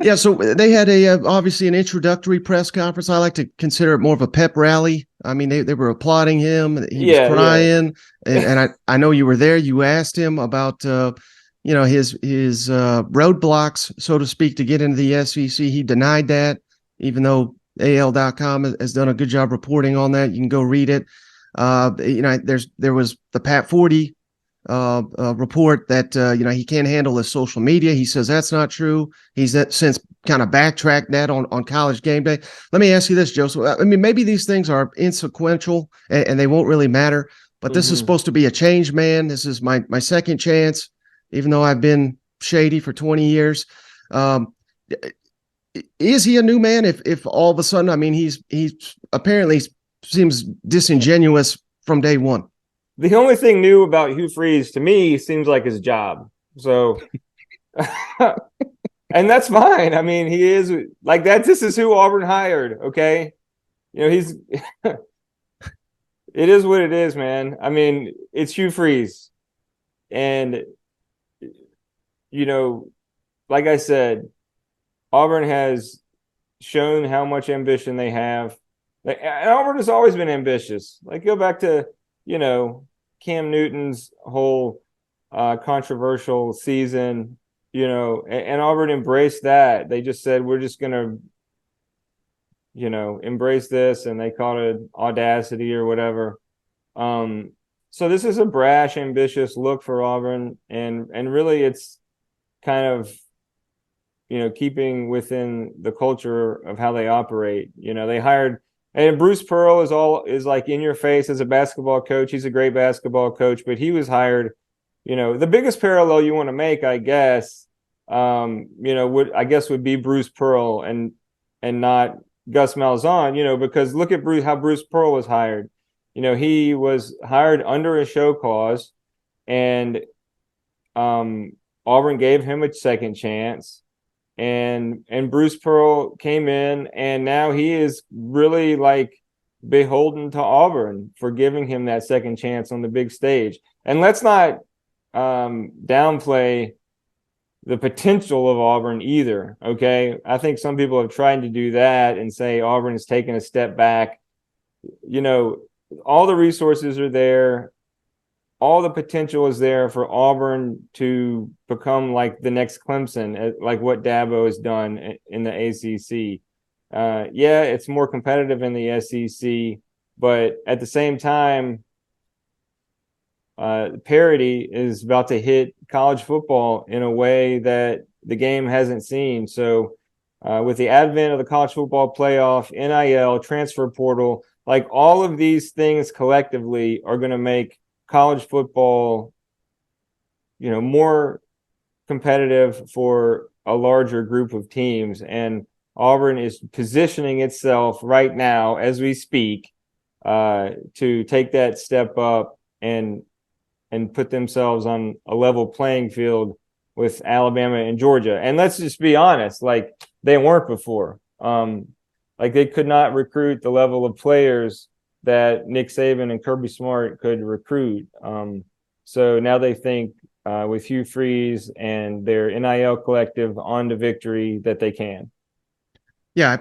Yeah, so they had obviously an introductory press conference. I like to consider it more of a pep rally. I mean, they were applauding him. He was Yeah, yeah. crying, and I know you were there. You asked him about his roadblocks, so to speak, to get into the SEC. He denied that, even though AL.com has done a good job reporting on that. You can go read it. There was the Pat 40 report that he can't handle his social media. He says that's not true. He's since kind of backtracked that on College Game Day. Let me ask you this, Joseph. I mean, maybe these things are insequential and they won't really matter. But this is Hmm. supposed to be a change man. This is my second chance, even though I've been shady for 20 years. Um, is he a new man? If all of a sudden, I mean, he's apparently seems disingenuous from day one. The only thing new about Hugh Freeze to me seems like his job. So, and that's fine. I mean, he is like that. This is who Auburn hired. Okay. He's, it is what it is, man. I mean, it's Hugh Freeze. And, you know, like I said, Auburn has shown how much ambition they have. And Auburn has always been ambitious. Like, go back to, you know, Cam Newton's whole controversial season, and Auburn embraced that. They just said, we're just going to, embrace this. And they called it audacity or whatever. So this is a brash, ambitious look for Auburn. And really it's kind of, keeping within the culture of how they operate. They hired, and Bruce Pearl is like in your face as a basketball coach. He's a great basketball coach, but he was hired. The biggest parallel you want to make, I guess, would be Bruce Pearl and not Gus Malzahn. Because look at how Bruce Pearl was hired. He was hired under a show cause, and Auburn gave him a second chance, and Bruce Pearl came in, and now he is really like beholden to Auburn for giving him that second chance on the big stage. And let's not downplay the potential of Auburn either. Okay, I think some people have tried to do that and say Auburn has taken a step back. All the resources are there. All the potential is there for Auburn to become like the next Clemson, like what Dabo has done in the ACC. Yeah, it's more competitive in the SEC, but at the same time, parity is about to hit college football in a way that the game hasn't seen. So, with the advent of the college football playoff, NIL, transfer portal, like all of these things collectively are going to make college football, more competitive for a larger group of teams. And Auburn is positioning itself right now as we speak to take that step up and put themselves on a level playing field with Alabama and Georgia. And let's just be honest, like they weren't before. Like they could not recruit the level of players that Nick Saban and Kirby Smart could recruit. So now they think with Hugh Freeze and their NIL collective on to victory that they can. Yeah, I